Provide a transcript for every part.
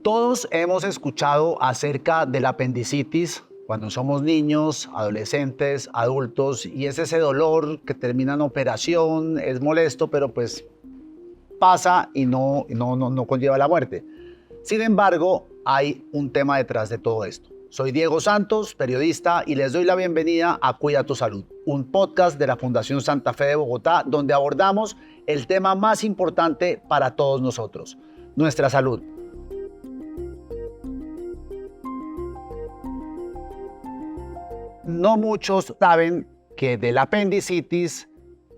Todos hemos escuchado acerca de la apendicitis cuando somos niños, adolescentes, adultos, y es ese dolor que termina en operación, es molesto, pero pues pasa y no conlleva la muerte. Sin embargo, hay un tema detrás de todo esto. Soy Diego Santos, periodista, y les doy la bienvenida a Cuida tu Salud, un podcast de la Fundación Santa Fe de Bogotá, donde abordamos el tema más importante para todos nosotros, nuestra salud. No muchos saben que de la apendicitis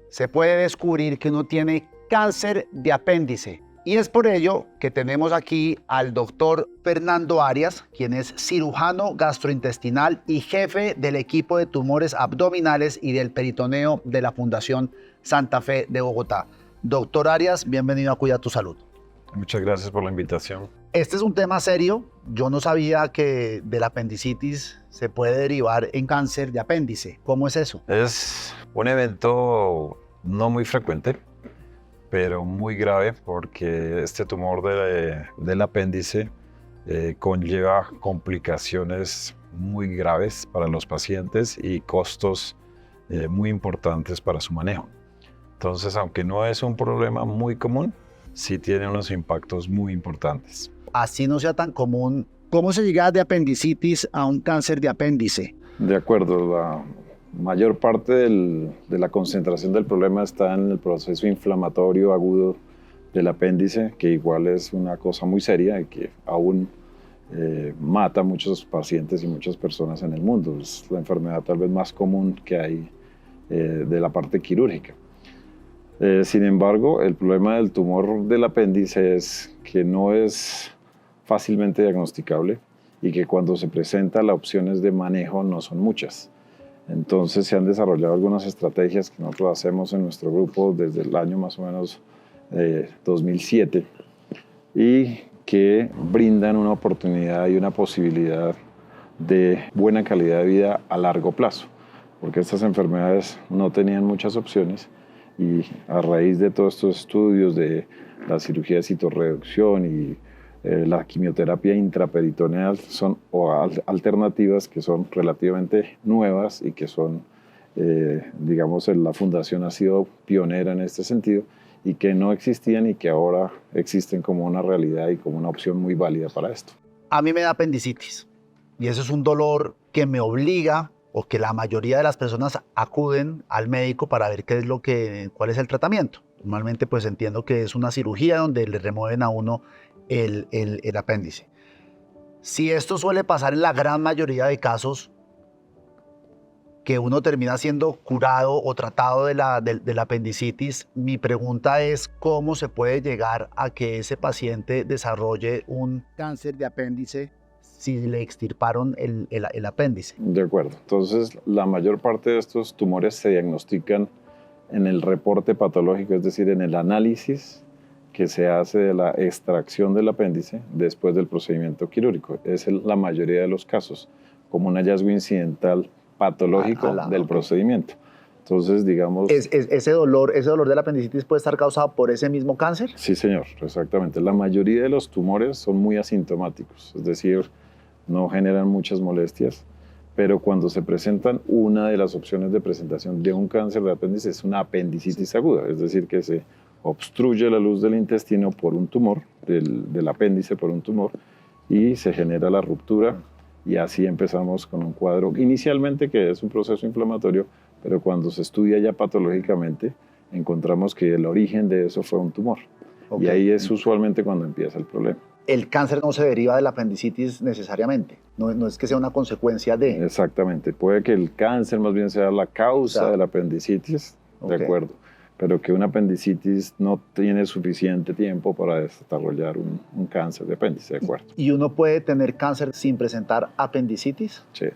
se puede descubrir que uno tiene cáncer de apéndice. Y es por ello que tenemos aquí al doctor Fernando Arias, quien es cirujano gastrointestinal y jefe del equipo de tumores abdominales y del peritoneo de la Fundación Santa Fe de Bogotá. Doctor Arias, bienvenido a Cuida tu Salud. Muchas gracias por la invitación. Este es un tema serio. Yo no sabía que de la apendicitis se puede derivar en cáncer de apéndice. ¿Cómo es eso? Es un evento no muy frecuente, pero muy grave porque este tumor del apéndice conlleva complicaciones muy graves para los pacientes y costos muy importantes para su manejo. Entonces, aunque no es un problema muy común, sí tiene unos impactos muy importantes. Así no sea tan común, ¿cómo se llega de apendicitis a un cáncer de apéndice? De acuerdo, la mayor parte de la concentración del problema está en el proceso inflamatorio agudo del apéndice, que igual es una cosa muy seria y que aún mata a muchos pacientes y muchas personas en el mundo. Es la enfermedad tal vez más común que hay de la parte quirúrgica. Sin embargo, el problema del tumor del apéndice es que no es fácilmente diagnosticable y que cuando se presenta las opciones de manejo no son muchas. Entonces se han desarrollado algunas estrategias que nosotros hacemos en nuestro grupo desde el año más o menos 2007 y que brindan una oportunidad y una posibilidad de buena calidad de vida a largo plazo, porque estas enfermedades no tenían muchas opciones y a raíz de todos estos estudios de la cirugía de citorreducción y la quimioterapia intraperitoneal son alternativas que son relativamente nuevas y que son, digamos, la Fundación ha sido pionera en este sentido y que no existían y que ahora existen como una realidad y como una opción muy válida para esto. A mí me da apendicitis y eso es un dolor que me obliga o que la mayoría de las personas acuden al médico para ver cuál es el tratamiento. Normalmente pues entiendo que es una cirugía donde le remueven a uno el apéndice. Si esto suele pasar en la gran mayoría de casos, que uno termina siendo curado o tratado de la apendicitis, mi pregunta es cómo se puede llegar a que ese paciente desarrolle un cáncer de apéndice si le extirparon el apéndice. De acuerdo. Entonces, la mayor parte de estos tumores se diagnostican en el reporte patológico, es decir, en el análisis que se hace de la extracción del apéndice después del procedimiento quirúrgico. Es la mayoría de los casos, como un hallazgo incidental patológico del procedimiento. Entonces, digamos... ¿Ese dolor de la apendicitis puede estar causado por ese mismo cáncer? Sí, señor, exactamente. La mayoría de los tumores son muy asintomáticos, es decir, no generan muchas molestias, pero cuando se presentan, una de las opciones de presentación de un cáncer de apéndice es una apendicitis aguda, es decir, que se obstruye la luz del intestino por un tumor, del apéndice por un tumor, y se genera la ruptura, y así empezamos con un cuadro, inicialmente que es un proceso inflamatorio, pero cuando se estudia ya patológicamente, encontramos que el origen de eso fue un tumor. Okay. Y ahí es usualmente cuando empieza el problema. El cáncer no se deriva de la apendicitis necesariamente, no es que sea una consecuencia de... Exactamente, puede que el cáncer más bien sea la causa de la apendicitis, de acuerdo, pero que una apendicitis no tiene suficiente tiempo para desarrollar un cáncer de apéndice, de acuerdo. ¿Y uno puede tener cáncer sin presentar apendicitis? Sí.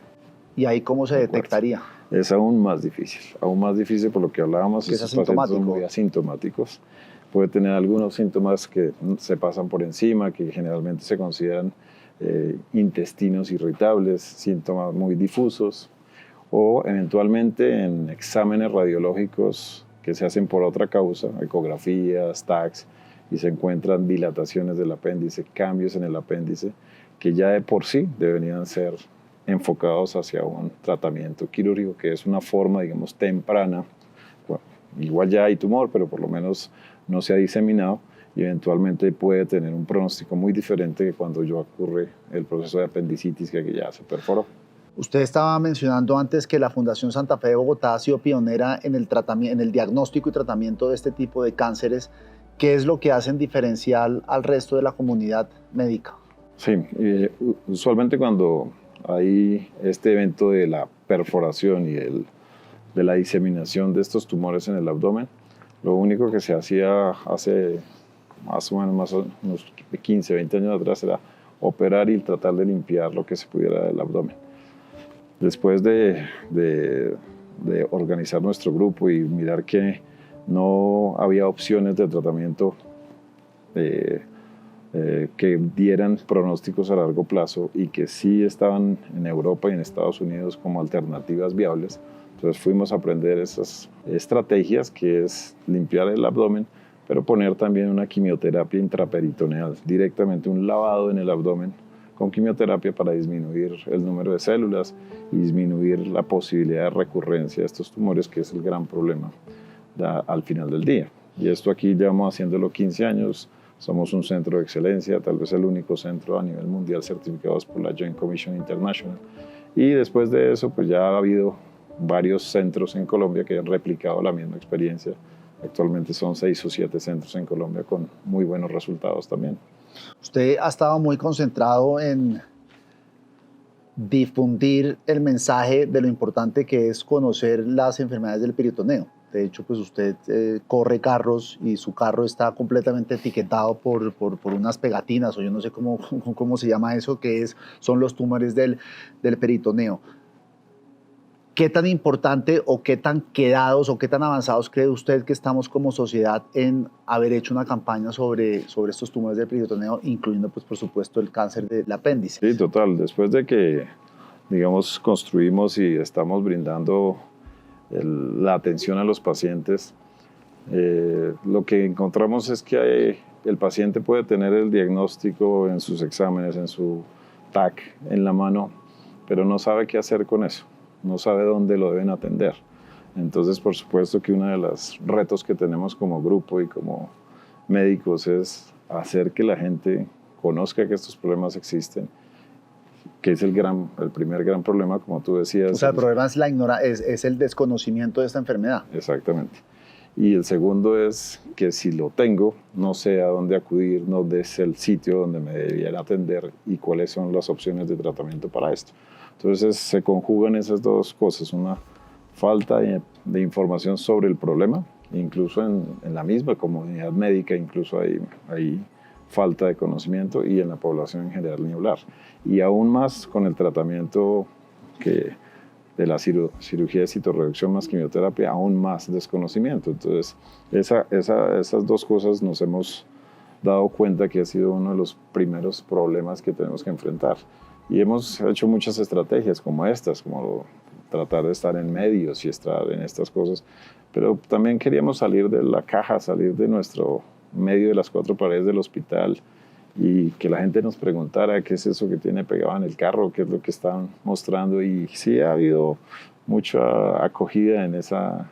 ¿Y ahí cómo se detectaría? Es aún más difícil por lo que hablábamos, esos pacientes son muy asintomáticos. Puede tener algunos síntomas que se pasan por encima, que generalmente se consideran intestinos irritables, síntomas muy difusos, o eventualmente en exámenes radiológicos que se hacen por otra causa, ecografías, TACs, y se encuentran dilataciones del apéndice, cambios en el apéndice, que ya de por sí deberían ser enfocados hacia un tratamiento quirúrgico, que es una forma, digamos, temprana. Bueno, igual ya hay tumor, pero por lo menos no se ha diseminado y eventualmente puede tener un pronóstico muy diferente que cuando ya ocurre el proceso de apendicitis que ya se perforó. Usted estaba mencionando antes que la Fundación Santa Fe de Bogotá ha sido pionera en el diagnóstico y tratamiento de este tipo de cánceres. ¿Qué es lo que hacen diferencial al resto de la comunidad médica? Sí, usualmente cuando hay este evento de la perforación y de la diseminación de estos tumores en el abdomen, lo único que se hacía hace más o menos unos 15, 20 años atrás era operar y tratar de limpiar lo que se pudiera del abdomen. Después de organizar nuestro grupo y mirar que no había opciones de tratamiento que dieran pronósticos a largo plazo y que sí estaban en Europa y en Estados Unidos como alternativas viables, entonces fuimos a aprender esas estrategias, que es limpiar el abdomen, pero poner también una quimioterapia intraperitoneal, directamente un lavado en el abdomen con quimioterapia para disminuir el número de células y disminuir la posibilidad de recurrencia de estos tumores, que es el gran problema al final del día. Y esto aquí llevamos haciéndolo 15 años, somos un centro de excelencia, tal vez el único centro a nivel mundial certificados por la Joint Commission International. Y después de eso, pues ya ha habido varios centros en Colombia que han replicado la misma experiencia. Actualmente son 6 o 7 centros en Colombia con muy buenos resultados también. Usted ha estado muy concentrado en difundir el mensaje de lo importante que es conocer las enfermedades del peritoneo. De hecho, pues usted corre carros y su carro está completamente etiquetado por unas pegatinas, o yo no sé cómo se llama eso, que son los tumores del peritoneo. ¿Qué tan importante o qué tan quedados o qué tan avanzados cree usted que estamos como sociedad en haber hecho una campaña sobre estos tumores del peritoneo, incluyendo, pues, por supuesto, el cáncer del apéndice? Sí, total. Después de que, digamos, construimos y estamos brindando la atención a los pacientes, lo que encontramos es que el paciente puede tener el diagnóstico en sus exámenes, en su TAC, en la mano, pero no sabe qué hacer con eso. No sabe dónde lo deben atender. Entonces, por supuesto que uno de los retos que tenemos como grupo y como médicos es hacer que la gente conozca que estos problemas existen, que es el primer gran problema, como tú decías. O sea, el problema es el desconocimiento de esta enfermedad. Exactamente. Y el segundo es que si lo tengo, no sé a dónde acudir, dónde es el sitio donde me debiera atender y cuáles son las opciones de tratamiento para esto. Entonces se conjugan esas dos cosas, una falta de información sobre el problema, incluso en la misma comunidad médica, incluso hay falta de conocimiento, y en la población en general ni hablar. Y aún más con el tratamiento de la cirugía de citorreducción más quimioterapia, aún más desconocimiento. Entonces esas dos cosas nos hemos dado cuenta que ha sido uno de los primeros problemas que tenemos que enfrentar. Y hemos hecho muchas estrategias como estas, como tratar de estar en medios y estar en estas cosas, pero también queríamos salir de la caja, salir de nuestro medio de las 4 paredes del hospital y que la gente nos preguntara qué es eso que tiene pegado en el carro, qué es lo que están mostrando. Y sí ha habido mucha acogida en esa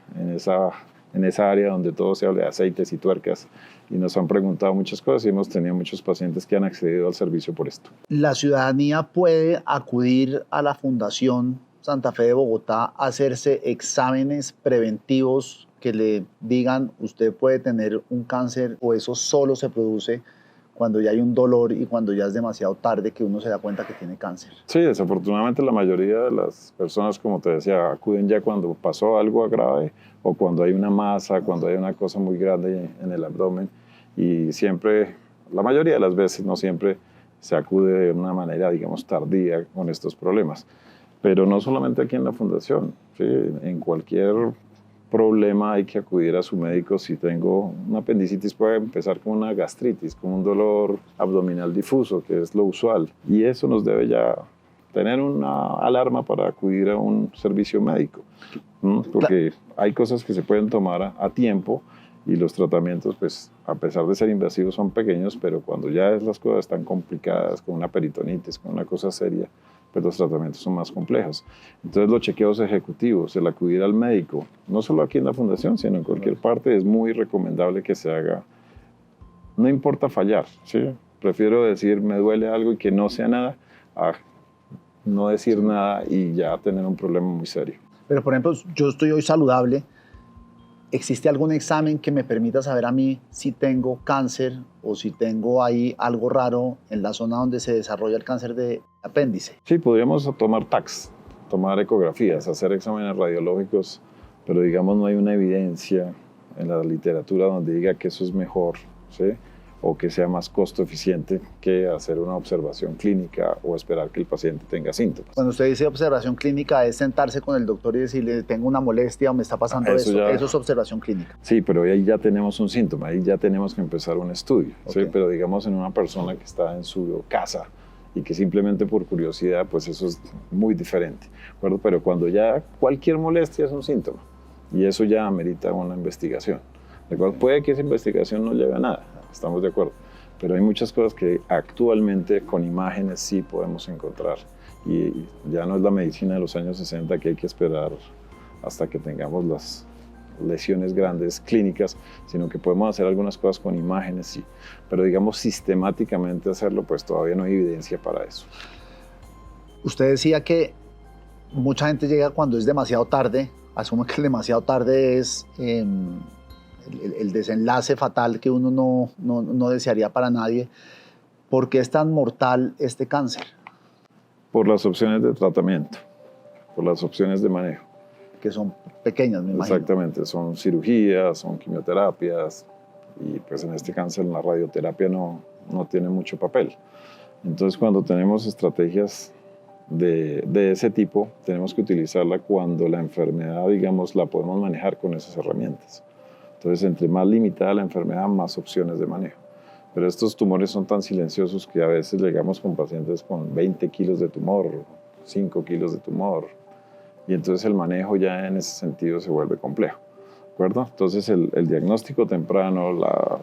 área donde todo se habla de aceites y tuercas, y nos han preguntado muchas cosas y hemos tenido muchos pacientes que han accedido al servicio por esto. ¿La ciudadanía puede acudir a la Fundación Santa Fe de Bogotá a hacerse exámenes preventivos que le digan usted puede tener un cáncer, o eso solo se produce cuando ya hay un dolor y cuando ya es demasiado tarde que uno se da cuenta que tiene cáncer? Sí, desafortunadamente la mayoría de las personas, como te decía, acuden ya cuando pasó algo grave o cuando hay una masa, cuando hay una cosa muy grande en el abdomen, y siempre, la mayoría de las veces, no siempre, se acude de una manera, digamos, tardía con estos problemas. Pero no solamente aquí en la fundación, ¿sí? En cualquier problema hay que acudir a su médico. Si tengo una apendicitis, puede empezar con una gastritis, con un dolor abdominal difuso, que es lo usual. Y eso nos debe ya tener una alarma para acudir a un servicio médico, porque hay cosas que se pueden tomar a tiempo y los tratamientos, pues a pesar de ser invasivos, son pequeños, pero cuando ya las cosas están complicadas, con una peritonitis, con una cosa seria, pues los tratamientos son más complejos. Entonces los chequeos ejecutivos, el acudir al médico, no solo aquí en la fundación, sino en cualquier parte, es muy recomendable que se haga. No importa fallar, ¿sí? Prefiero decir me duele algo y que no sea nada, a no decir nada y ya tener un problema muy serio. Pero, por ejemplo, yo estoy hoy saludable. ¿Existe algún examen que me permita saber a mí si tengo cáncer o si tengo ahí algo raro en la zona donde se desarrolla el cáncer de apéndice? Sí, podríamos tomar TACs, tomar ecografías, hacer exámenes radiológicos, pero digamos no hay una evidencia en la literatura donde diga que eso es mejor, ¿sí? O que sea más costo eficiente que hacer una observación clínica o esperar que el paciente tenga síntomas. Cuando usted dice observación clínica, es sentarse con el doctor y decirle, tengo una molestia o me está pasando esto. Eso es observación clínica. Sí, pero ahí ya tenemos un síntoma, ahí ya tenemos que empezar un estudio. Okay. ¿Sí? Pero digamos en una persona que está en su casa y que simplemente por curiosidad, pues eso es muy diferente, ¿de acuerdo? Pero cuando ya cualquier molestia es un síntoma y eso ya amerita una investigación, ¿de acuerdo? Puede que esa investigación no lleve a nada. Estamos de acuerdo, pero hay muchas cosas que actualmente con imágenes sí podemos encontrar y ya no es la medicina de los años 60 que hay que esperar hasta que tengamos las lesiones grandes clínicas, sino que podemos hacer algunas cosas con imágenes sí, pero digamos sistemáticamente hacerlo, pues todavía no hay evidencia para eso. Usted decía que mucha gente llega cuando es demasiado tarde, asume que el demasiado tarde es el desenlace fatal que uno no desearía para nadie. ¿Por qué es tan mortal este cáncer? Por las opciones de tratamiento, por las opciones de manejo. Que son pequeñas, me imagino. Exactamente, son cirugías, son quimioterapias, y pues en este cáncer la radioterapia no tiene mucho papel. Entonces cuando tenemos estrategias de ese tipo, tenemos que utilizarla cuando la enfermedad, digamos, la podemos manejar con esas herramientas. Entonces, entre más limitada la enfermedad, más opciones de manejo. Pero estos tumores son tan silenciosos que a veces llegamos con pacientes con 20 kilos de tumor, 5 kilos de tumor, y entonces el manejo ya en ese sentido se vuelve complejo, ¿de acuerdo? Entonces, el diagnóstico temprano,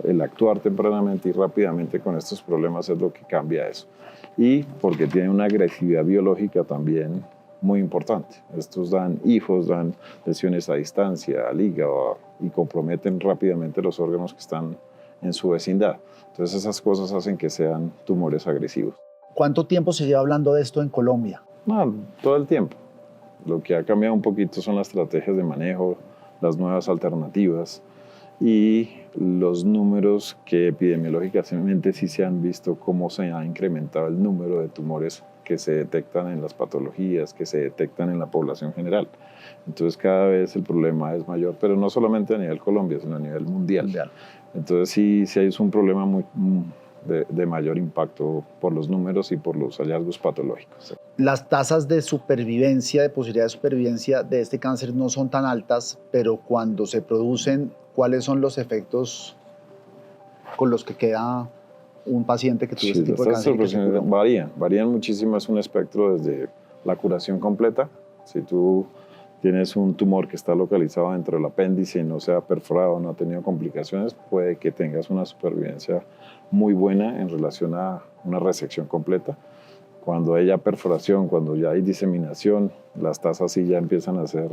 el actuar tempranamente y rápidamente con estos problemas es lo que cambia eso. Y porque tiene una agresividad biológica también muy importante. Estos dan hijos, dan lesiones a distancia, al hígado y comprometen rápidamente los órganos que están en su vecindad. Entonces esas cosas hacen que sean tumores agresivos. ¿Cuánto tiempo se lleva hablando de esto en Colombia? No, todo el tiempo. Lo que ha cambiado un poquito son las estrategias de manejo, las nuevas alternativas y los números que epidemiológicamente sí se han visto cómo se ha incrementado el número de tumores que se detectan en las patologías, que se detectan en la población general. Entonces cada vez el problema es mayor, pero no solamente a nivel Colombia, sino a nivel mundial. Entonces sí es un problema de mayor impacto por los números y por los hallazgos patológicos. Las tasas de supervivencia, de posibilidad de supervivencia de este cáncer no son tan altas, pero cuando se producen, ¿cuáles son los efectos con los que queda un paciente que tuvo este tipo de cáncer? Varían muchísimo, es un espectro desde la curación completa. Si tú tienes un tumor que está localizado dentro del apéndice y no se ha perforado, no ha tenido complicaciones, puede que tengas una supervivencia muy buena en relación a una resección completa. Cuando hay ya perforación, cuando ya hay diseminación, las tasas sí ya empiezan a ser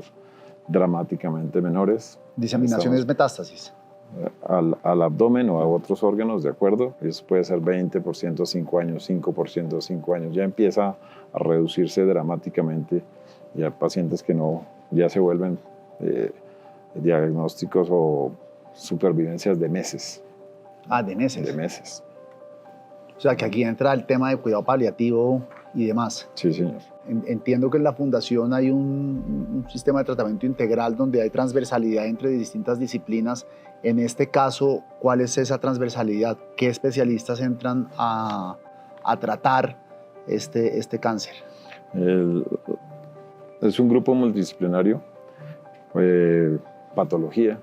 dramáticamente menores. ¿Diseminación es metástasis? Al abdomen o a otros órganos, de acuerdo. Eso puede ser 20%, 5 años, 5%, 5 años. Ya empieza a reducirse dramáticamente. Ya pacientes que ya se vuelven diagnósticos o supervivencias de meses. Ah, de meses. De meses. O sea, que aquí entra el tema de cuidado paliativo y demás. Sí, señor. Entiendo que en la fundación hay un sistema de tratamiento integral donde hay transversalidad entre distintas disciplinas. En este caso, ¿cuál es esa transversalidad? ¿Qué especialistas entran a tratar este cáncer? Es un grupo multidisciplinario, patología,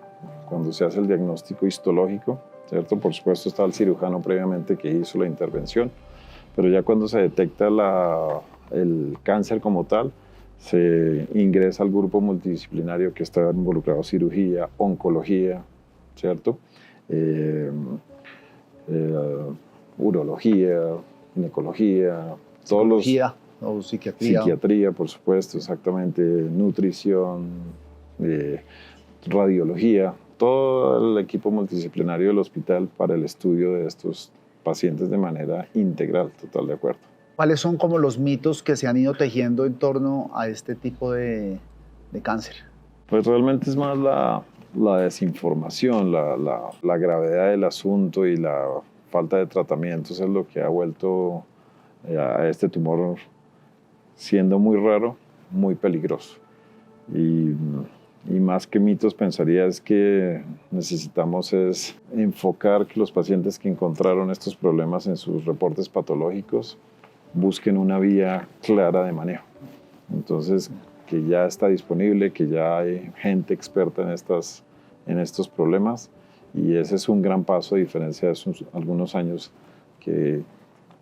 cuando se hace el diagnóstico histológico, ¿cierto? Por supuesto está el cirujano previamente que hizo la intervención, pero ya cuando se detecta el cáncer como tal, se ingresa al grupo multidisciplinario que está involucrado cirugía, oncología, ¿cierto? Urología, ginecología, todos los... O psiquiatría. Psiquiatría, por supuesto, exactamente, nutrición, radiología, todo el equipo multidisciplinario del hospital para el estudio de estos pacientes de manera integral, total de acuerdo. ¿Cuáles son como los mitos que se han ido tejiendo en torno a este tipo de cáncer? Pues realmente es más la desinformación, la gravedad del asunto y la falta de tratamientos es lo que ha vuelto a este tumor, siendo muy raro, muy peligroso. Y más que mitos, pensaría es que necesitamos es enfocar que los pacientes que encontraron estos problemas en sus reportes patológicos busquen una vía clara de manejo. Entonces, que ya está disponible, que ya hay gente experta en estos problemas, y ese es un gran paso a diferencia de hace algunos años que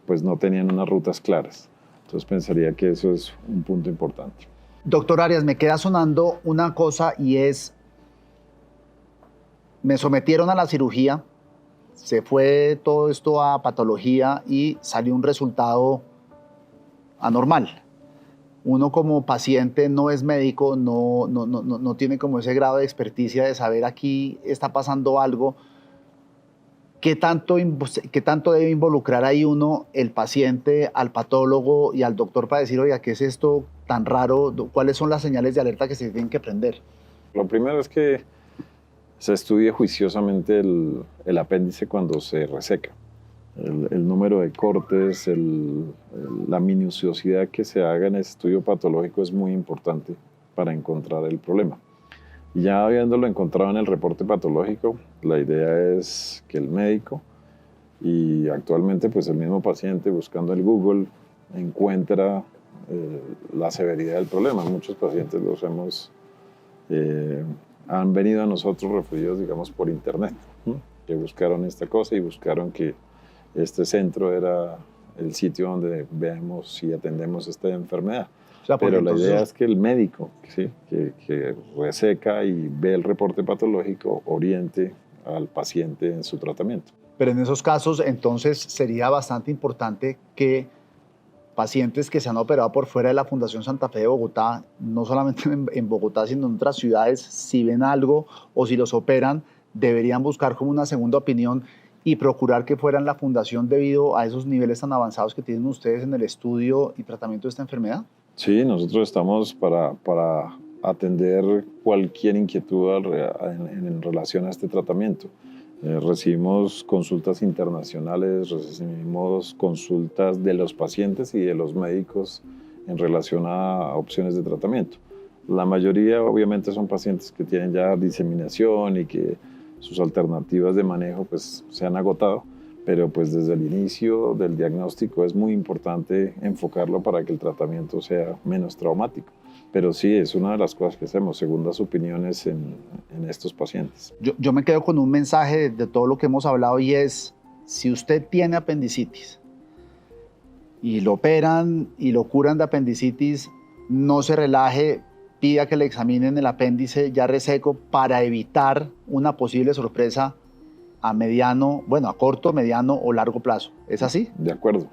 pues no tenían unas rutas claras. Entonces pensaría que eso es un punto importante. Doctor Arias, me queda sonando una cosa y es, me sometieron a la cirugía, se fue todo esto a patología y salió un resultado anormal. Uno como paciente no es médico, no tiene como ese grado de experticia de saber aquí está pasando algo. ¿Qué tanto debe involucrar ahí uno, el paciente, al patólogo y al doctor para decir, oiga, ¿qué es esto tan raro? ¿Cuáles son las señales de alerta que se tienen que prender? Lo primero es que se estudie juiciosamente el apéndice cuando se reseca. El número de cortes, la minuciosidad que se haga en ese estudio patológico es muy importante para encontrar el problema. Y ya habiéndolo encontrado en el reporte patológico, la idea es que el médico y actualmente pues el mismo paciente buscando en Google encuentra la severidad del problema. Muchos pacientes han venido a nosotros referidos, digamos, por internet, ¿no? Que buscaron esta cosa y buscaron que este centro era el sitio donde veamos y atendemos esta enfermedad. O sea, pero la idea es que el médico, ¿sí?, que reseca y ve el reporte patológico, oriente al paciente en su tratamiento. Pero en esos casos, entonces, sería bastante importante que pacientes que se han operado por fuera de la Fundación Santa Fe de Bogotá, no solamente en Bogotá, sino en otras ciudades, si ven algo o si los operan, deberían buscar como una segunda opinión y procurar que fueran la fundación debido a esos niveles tan avanzados que tienen ustedes en el estudio y tratamiento de esta enfermedad. Sí, nosotros estamos para atender cualquier inquietud en relación a este tratamiento. Recibimos consultas internacionales, recibimos consultas de los pacientes y de los médicos en relación a opciones de tratamiento. La mayoría obviamente son pacientes que tienen ya diseminación y que sus alternativas de manejo pues se han agotado, pero pues desde el inicio del diagnóstico es muy importante enfocarlo para que el tratamiento sea menos traumático. Pero sí, es una de las cosas que hacemos, segundas opiniones en estos pacientes. Yo me quedo con un mensaje de todo lo que hemos hablado y es, si usted tiene apendicitis y lo operan y lo curan de apendicitis, no se relaje, pida que le examinen el apéndice ya reseco para evitar una posible sorpresa a corto, mediano o largo plazo. ¿Es así? De acuerdo.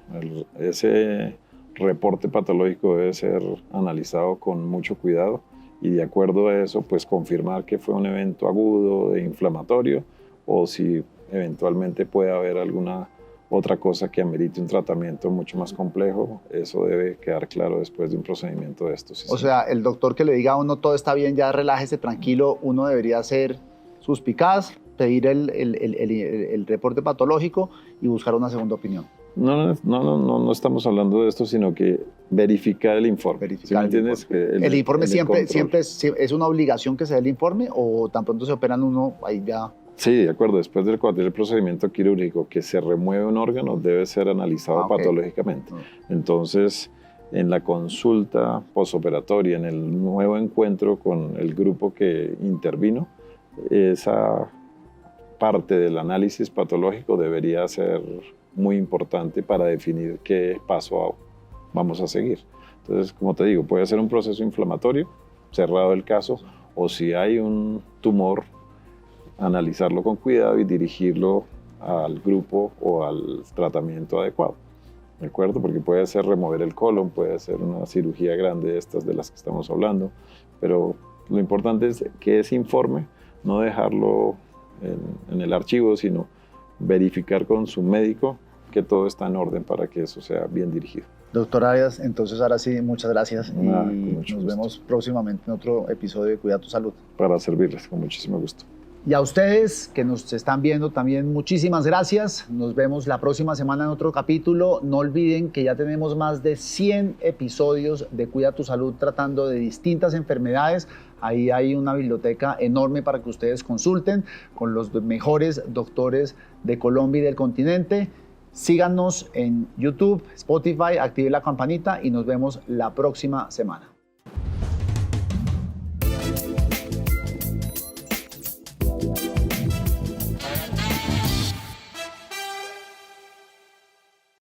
Ese reporte patológico debe ser analizado con mucho cuidado y de acuerdo a eso, pues confirmar que fue un evento agudo e inflamatorio o si eventualmente puede haber alguna otra cosa que amerite un tratamiento mucho más complejo. Eso debe quedar claro después de un procedimiento de estos. O sea, el doctor que le diga a uno todo está bien, ya relájese, tranquilo, uno debería ser suspicaz, pedir el reporte patológico y buscar una segunda opinión. No estamos hablando de esto, sino que verificar el informe. Verificar, ¿sí me entiendes? El informe siempre es una obligación que se dé el informe o tan pronto se operan uno, ahí ya... Sí, de acuerdo. Después del procedimiento quirúrgico que se remueve un órgano, debe ser analizado patológicamente. Entonces, en la consulta posoperatoria, en el nuevo encuentro con el grupo que intervino, esa parte del análisis patológico debería ser muy importante para definir qué paso vamos a seguir. Entonces, como te digo, puede ser un proceso inflamatorio, cerrado el caso, o si hay un tumor analizarlo con cuidado y dirigirlo al grupo o al tratamiento adecuado. ¿De acuerdo? Porque puede ser remover el colon, puede ser una cirugía grande de estas de las que estamos hablando, pero lo importante es que ese informe no dejarlo en el archivo, sino verificar con su médico que todo está en orden para que eso sea bien dirigido. Doctor Arias, entonces ahora sí, muchas gracias y Nos vemos próximamente en otro episodio de Cuida tu Salud. Para servirles, con muchísimo gusto. Y a ustedes que nos están viendo también, muchísimas gracias. Nos vemos la próxima semana en otro capítulo. No olviden que ya tenemos más de 100 episodios de Cuida tu Salud tratando de distintas enfermedades. Ahí hay una biblioteca enorme para que ustedes consulten con los mejores doctores de Colombia y del continente. Síganos en YouTube, Spotify, activen la campanita y nos vemos la próxima semana.